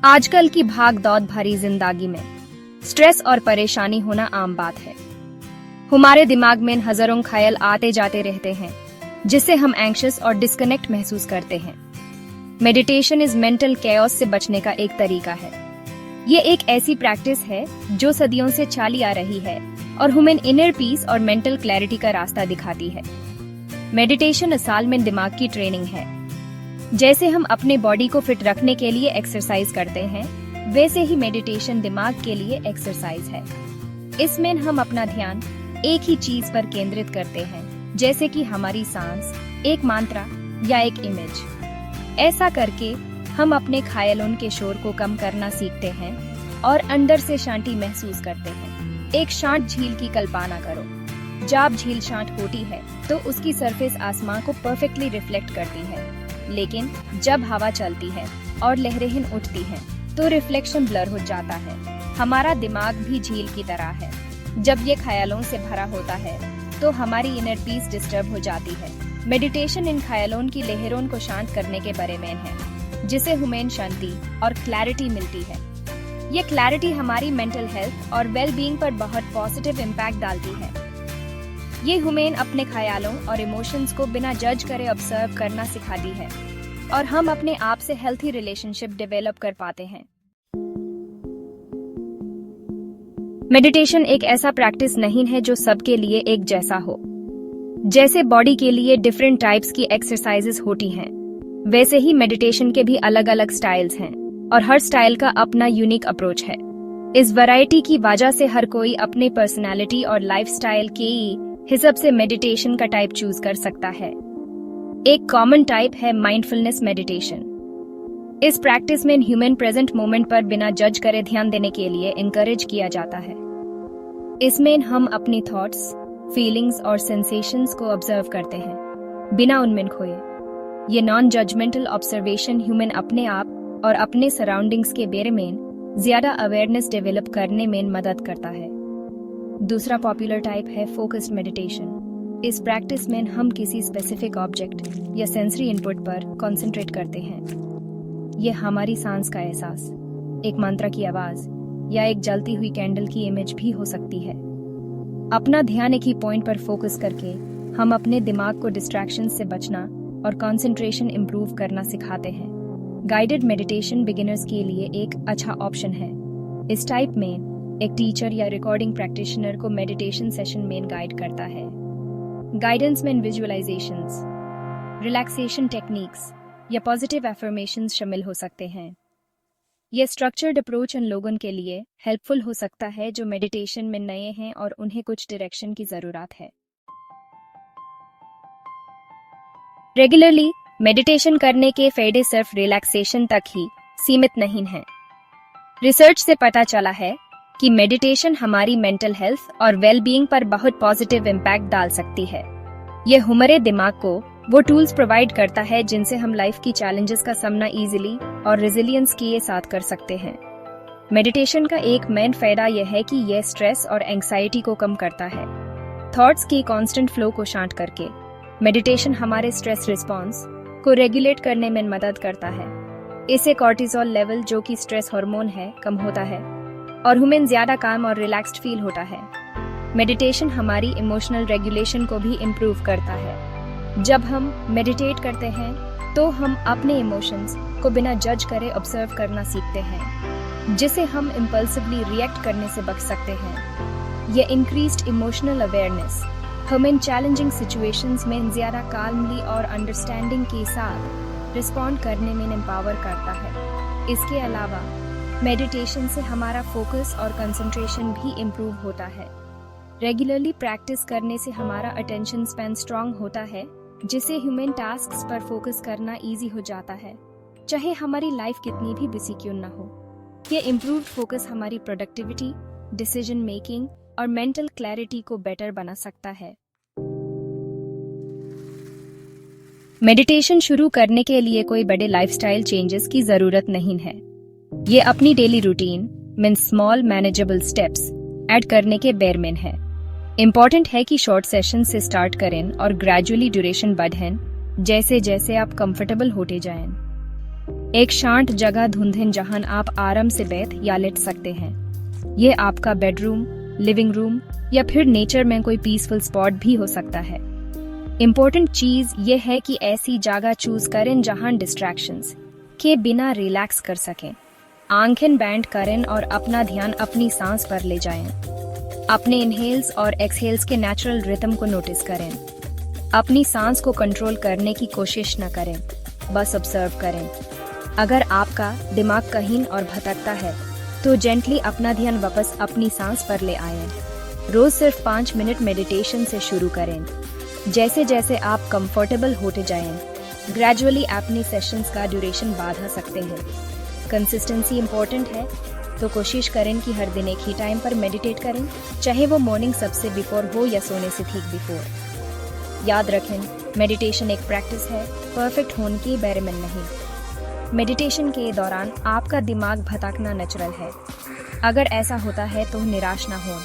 आजकल की भाग-दौड़ भरी जिंदगी में स्ट्रेस और परेशानी होना आम बात है। हमारे दिमाग में हजारों ख्याल आते जाते रहते हैं, जिससे हम एंग्शियस और डिस्कनेक्ट महसूस करते हैं। मेडिटेशन इस मेंटल कैओस से बचने का एक तरीका है। ये एक ऐसी प्रैक्टिस है जो सदियों से चली आ रही है और हमें इनर पीस और मेंटल क्लैरिटी का रास्ता दिखाती है। मेडिटेशन असल में दिमाग की ट्रेनिंग है। जैसे हम अपने बॉडी को फिट रखने के लिए एक्सरसाइज करते हैं, वैसे ही मेडिटेशन दिमाग के लिए एक्सरसाइज है। इसमें हम अपना ध्यान एक ही चीज पर केंद्रित करते हैं, जैसे कि हमारी सांस, एक मंत्र या एक इमेज। ऐसा करके हम अपने ख्यालों के शोर को कम करना सीखते हैं और अंदर से शांति महसूस करते हैं। एक शांत झील की कल्पना करो। जब झील शांत होती है तो उसकी सरफेस आसमान को परफेक्टली रिफ्लेक्ट करती है, लेकिन जब हवा चलती है और लहरें उठती हैं, तो रिफ्लेक्शन ब्लर हो जाता है। हमारा दिमाग भी झील की तरह है। जब ये ख्यालों से भरा होता है तो हमारी इनर पीस डिस्टर्ब हो जाती है। मेडिटेशन इन ख्यालों की लहरों को शांत करने के बारे में है, जिसे हमें शांति और क्लैरिटी मिलती है। ये क्लैरिटी हमारी मेंटल हेल्थ और वेल बीइंग पर बहुत पॉजिटिव इम्पैक्ट डालती है। ये हमें अपने ख्यालों और इमोशंस को बिना जज करे ऑब्जर्व करना सिखाती है और हम अपने आप से हेल्थी रिलेशनशिप डेवलप कर पाते हैं। मेडिटेशन एक ऐसा प्रैक्टिस नहीं है जो सबके लिए एक जैसा हो। जैसे बॉडी के लिए डिफरेंट टाइप्स की एक्सरसाइजेस होती हैं, वैसे ही मेडिटेशन के भी अलग अलग स्टाइल्स हैं और हर स्टाइल का अपना यूनिक अप्रोच है। इस वैरायटी की वजह से हर कोई अपने पर्सनालिटी और लाइफस्टाइल के हिसाब से मेडिटेशन का टाइप चूज कर सकता है। एक कॉमन टाइप है माइंडफुलनेस मेडिटेशन। इस प्रैक्टिस में ह्यूमन प्रेजेंट मोमेंट पर बिना जज करे ध्यान देने के लिए इनकरेज किया जाता है। इसमें हम अपनी थॉट्स, फीलिंग्स और सेंसेशंस को ऑब्जर्व करते हैं, बिना उनमें खोए। ये नॉन जजमेंटल ऑब्जर्वेशन ह्यूमन अपने आप और अपने सराउंडिंग्स के बारे में ज्यादा अवेयरनेस डेवलप करने में मदद करता है। दूसरा पॉपुलर टाइप है फोकस्ड मेडिटेशन। इस प्रैक्टिस में हम किसी स्पेसिफिक ऑब्जेक्ट या सेंसरी इनपुट पर कंसंट्रेट करते हैं। यह हमारी सांस का एहसास, एक मंत्र की आवाज या एक जलती हुई कैंडल की इमेज भी हो सकती है। अपना ध्यान एक ही पॉइंट पर फोकस करके हम अपने दिमाग को डिस्ट्रैक्शन से बचना और कंसंट्रेशन इंप्रूव करना सिखाते हैं। गाइडेड मेडिटेशन बिगिनर्स के लिए एक अच्छा ऑप्शन है। इस टाइप में एक टीचर या रिकॉर्डिंग प्रैक्टिशनर को मेडिटेशन सेशन में गाइड करता है। गाइडेंस में विजुअलाइजेशंस, रिलैक्सेशन टेक्निक्स या पॉजिटिव अफर्मेशंस शामिल हो सकते हैं। यह स्ट्रक्चर्ड अप्रोच उन लोगों के लिए हेल्पफुल हो सकता है जो मेडिटेशन में नए हैं और उन्हें कुछ डायरेक्शन की जरूरत है। रेगुलरली मेडिटेशन करने के फायदे सिर्फ रिलैक्सेशन तक ही सीमित नहीं हैं। रिसर्च से पता चला है कि मेडिटेशन हमारी मेंटल हेल्थ और वेल बीइंग पर बहुत पॉजिटिव इम्पैक्ट डाल सकती है। यह हमारे दिमाग को वो टूल्स प्रोवाइड करता है जिनसे हम लाइफ की चैलेंजेस का सामना इजीली और रेजिलियंस के साथ कर सकते हैं। मेडिटेशन का एक मेन फायदा यह है कि यह स्ट्रेस और एंग्जाइटी को कम करता है। थॉट्स की कांस्टेंट फ्लो को शांत करके मेडिटेशन हमारे स्ट्रेस रिस्पॉन्स को रेगुलेट करने में मदद करता है। इससे कॉर्टिसोल लेवल, जो कि स्ट्रेस हार्मोन है, कम होता है और हमें ज्यादा काम और रिलैक्स्ड फील होता है। मेडिटेशन हमारी इमोशनल रेगुलेशन को भी इम्प्रूव करता है। जब हम मेडिटेट करते हैं तो हम अपने इमोशंस को बिना जज करे ऑब्जर्व करना सीखते हैं, जिससे हम इम्पल्सिवली रिएक्ट करने से बच सकते हैं। यह इंक्रीज्ड इमोशनल अवेयरनेस हमें चैलेंजिंग सिचुएशंस में ज्यादा काल्मली और अंडरस्टैंडिंग के साथ रिस्पॉन्ड करने में एम्पावर करता है। इसके अलावा मेडिटेशन से हमारा फोकस और कंसंट्रेशन भी इम्प्रूव होता है। रेगुलरली प्रैक्टिस करने से हमारा अटेंशन स्पैन स्ट्रांग होता है, जिससे ह्यूमन टास्क्स पर फोकस करना इजी हो जाता है, चाहे हमारी लाइफ कितनी भी बिजी क्यों ना हो। ये इम्प्रूव्ड फोकस हमारी प्रोडक्टिविटी, डिसीजन मेकिंग और मेंटल क्लैरिटी को बेटर बना सकता है। मेडिटेशन शुरू करने के लिए कोई बड़े लाइफस्टाइल चेंजेस की जरूरत नहीं है। ये अपनी डेली रूटीन में स्मॉल मैनेजेबल स्टेप्स ऐड करने के बेर में है। इम्पोर्टेंट है कि शॉर्ट सेशन से स्टार्ट करें और ग्रेजुअली ड्यूरेशन बढ़ें, जैसे जैसे आप कंफर्टेबल होते जाएं। एक शांत जगह ढूंढें जहां आप आराम से बैठ या लेट सकते हैं। ये आपका बेडरूम, लिविंग रूम या फिर नेचर में कोई पीसफुल स्पॉट भी हो सकता है। इम्पोर्टेंट चीज ये है कि ऐसी जगह चूज करें जहां डिस्ट्रैक्शंस के बिना रिलैक्स कर सकें। आंखें बैंड करें और अपना ध्यान अपनी सांस पर ले जाएं। अपने इनहेल्स और एक्सहेल्स के नेचुरल रिदम को नोटिस करें। अपनी सांस को कंट्रोल करने की कोशिश न करें, बस ऑब्जर्व करें। अगर आपका दिमाग कहीं और भटकता है तो जेंटली अपना ध्यान वापस अपनी सांस पर ले आएं। रोज सिर्फ 5 मिनट मेडिटेशन से शुरू करें। जैसे जैसे आप कंफर्टेबल होते जाएं, ग्रेजुअली अपनी सेशंस का ड्यूरेशन बढ़ा सकते हैं। कंसिस्टेंसी इंपॉर्टेंट है, तो कोशिश करें कि हर दिन एक ही टाइम पर मेडिटेट करें, चाहे वो मॉर्निंग सबसे बिफोर हो या सोने से ठीक बिफोर। याद रखें, मेडिटेशन एक प्रैक्टिस है, परफेक्ट होने के बारे में नहीं। मेडिटेशन के दौरान आपका दिमाग भटकना नेचुरल है। अगर ऐसा होता है तो निराश ना हो।